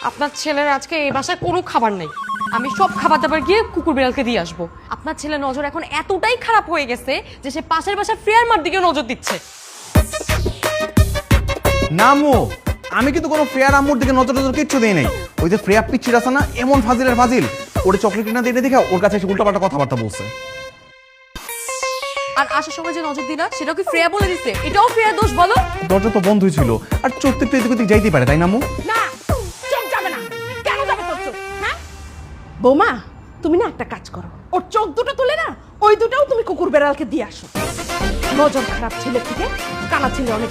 আপনার ছেলের আজকে এই বাসায় কোনো খাবার নেই। আমি সব খাবার দাবার গিয়ে কুকুর বিড়ালকে দিয়ে আসবো। আপনার ছেলের নজর এখন এতটাই খারাপ হয়ে গেছে যে সে পাশের বাসার ফ্রেয়ার মার দিকে নজর দিচ্ছে। নামো, আমি কিন্তু কোনো ফ্রেয়ার আম্মুর দিকে নজর নজর কিচ্ছু দিই নাই। ওই যে ফ্রেয়া পিচ্ছির আছে না, এমন ফাজিলের ফাজিল, ওরে চকলেট কিনা দিয়ে দেখে ওর কাছে এসে উল্টাপাল্টা কথাবার্তা বলছে। আর আসার সময় যে নজর দিলা সেটাও কি ফ্রেয়া বলে দিচ্ছে? এটাও ফ্রেয়ার দোষ বলো? দরজা তো বন্ধই ছিল, আর চোখ তো এদিক ওদিক যাইতেই পারে, তাই না আম্মু? না, চোখ যাবে না। কেন যাবে তোর চোখ? হ্যাঁ বৌমা, তুমি না একটা কাজ করো, ওর চোখ দুটো তুলে না ওই দুটাও তুমি কুকুর বেড়ালকে দিয়ে আসো। নজর খারাপ ছেলের থেকে কানা ছেলে অনেক।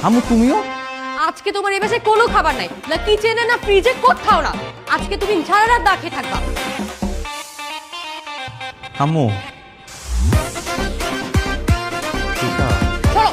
আম্মু তুমিও? আজকে তোমার এই বাসায় কোনো খাবার নাই, না কিচেনে না ফ্রিজে, কোথাও না। আজকে তুমি সারা রাত না খেয়ে থাকবা। আম্মু চলো।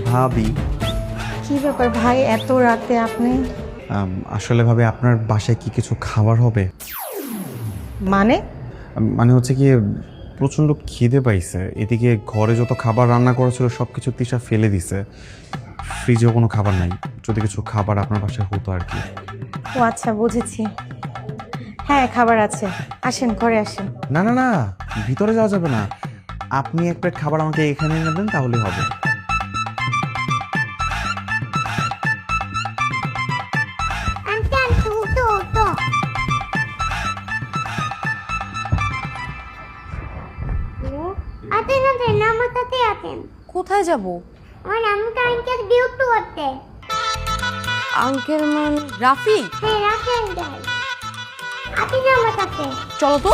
ভাবি, কি ব্যাপার ভাই, এত রাতে আপনি? আসলে ভাবি আপনার বাসায় কি কিছু খাবার হবে? মানে মানে হচ্ছে কি, প্রচণ্ড খিদে পাইছে। এদিকে ঘরে যত খাবার রান্না করা ছিল সব কিছু তিশা ফেলে দিছে, ফ্রিজেও কোনো খাবার নাই। যদি কিছু খাবার আপনার বাসায় হতো আর কি। ও আচ্ছা, বুঝেছি। হ্যাঁ খাবার আছে, আসেন ঘরে আসেন। না না না, ভিতরে যাওয়া যাবে না। আপনি এক প্লেট খাবার আমাকে এখানে এনে দেন, তাহলেই হবে। কোথায় যাব? আঙ্কেল মান রাফি? চলো তো।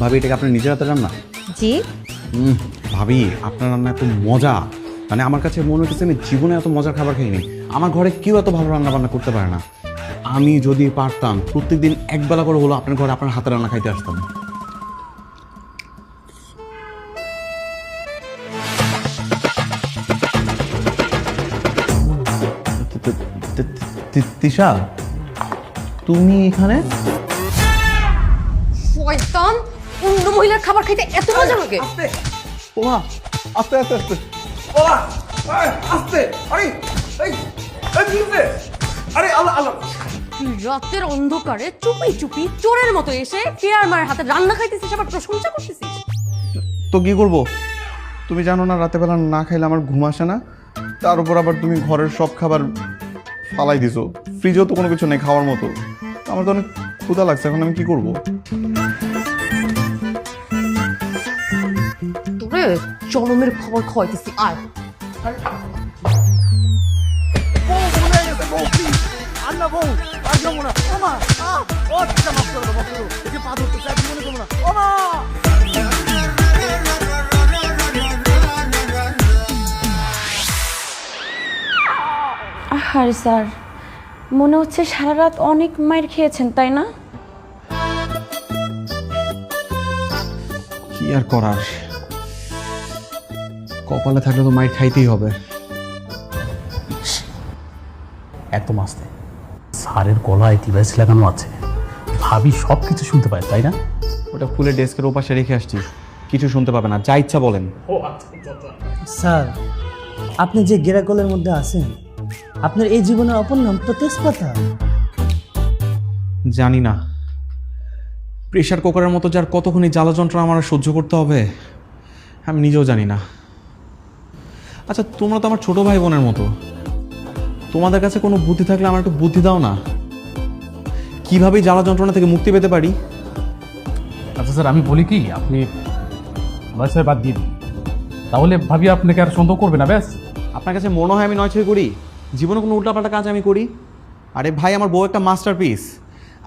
ভাবি, এটাকে আপনার নিজের হাতে রান্না? জি। ভাবি, আপনার রান্না এত মজা, মানে আমার কাছে মনে হচ্ছে আমি জীবনে এত মজার খাবার খাইনি। আমার ঘরে কেউ এত ভালো রান্না বান্না করতে পারে না। আমি যদি পারতাম প্রত্যেকদিন একবেলা করে হলো আপনার ঘরে আপনার হাতে রান্না খাইতে আসতাম। তিশা, তুমি এখানে? শয়তান, অন্য মহিলার খাবার খাইতে এত মজা লাগে? ওমা, আস্তে আস্তে আস্তে। ওমা, আস্তে। আরে এই কি হচ্ছে? আরে আল্লাহ আল্লাহ। তুই রাতের অন্ধকারে চুপি চুপি চোরের মতো এসে ফেয়ার মার হাতে রান্না খাইতেছিস, আবার প্রশংসা করতেছিস। তো কি করব? তুমি জানো না রাতে বেলা না খাইলে আমার ঘুম আসে না। তার উপর আবার তুমি ঘরের সব খাবার ফালাই দিছো, ফ্রিজেও তো কোনো কিছু নেই খাওয়ার মতো। আমার তো অনেক ক্ষুধা লাগছে, এখন আমি কি করব? তোরে জনমের খবর খাওয়াইতেছি, আয়। আরে স্যার, মনে হচ্ছে সারা রাত অনেক মাইর খেয়েছেন, তাই না? কি আর করার, কপালে থাকলে তো মাইর খাইতেই হবে। একদম আস্তে। স্যারের গলায় ডিভাইস লাগানো আছে, ভাবি সব কিছু শুনতে পায়, তাই না? ওটা খুলে ডেস্কের ওপাশে রেখে আসছি, কিছু শুনতে পাবে না, যা ইচ্ছা বলেন। স্যার, আপনি যে গেরাকলের মধ্যে আছেন আপনার এই জীবনের অপর নাম তো তেজপাতা। জানি না প্রেশার কুকারের মতো যার কতক্ষণই জ্বালা যন্ত্রণা আমার আর সহ্য করতে হবে আমি নিজেও জানি না। আচ্ছা তোমরা তো আমার ছোট ভাই বোনের মতো, তোমাদের কাছে কোনো বুদ্ধি থাকলে আমার একটু বুদ্ধি দাও না, কিভাবে এই জ্বালা যন্ত্রণা থেকে মুক্তি পেতে পারি। আচ্ছা স্যার, আমি বলি কি, আপনি নয় ছয় বাদ দিয়ে দিন, তাহলে ভাবি আপনাকে আর সন্দেহ করবে না। ব্যাস। আপনার কাছে মনে হয় আমি নয় ছয় করি? জীবনে কোনো উল্টাপাল্টা কাজ আমি করি? আরে ভাই আমার বউ একটা মাস্টারপিস,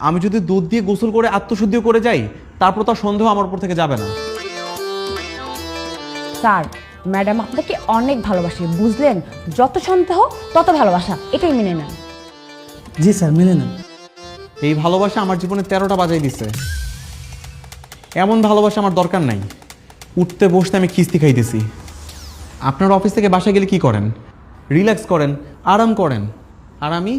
আমি যদি দুধ দিয়ে গোসল করে আত্মশুদ্ধিও করে যাই তারপর তার সন্দেহ আমার উপর থেকে যাবে না। স্যার, ম্যাডাম আপনাকে অনেক ভালোবাসে, বুঝলেন? যত সন্দেহ তত ভালোবাসা, এটাই মেনে নেন। জি স্যার, মেনে নেন। এই ভালোবাসা আমার জীবনে 13টা বাজাই দিছে। এমন ভালোবাসা আমার দরকার নাই। উঠতে বসতে আমি খিস্তি খাইতেছি। আপনার অফিস থেকে বাসায় গেলে কি করেন? রিল্যাক্স করেন, আরাম করেন, আর আমি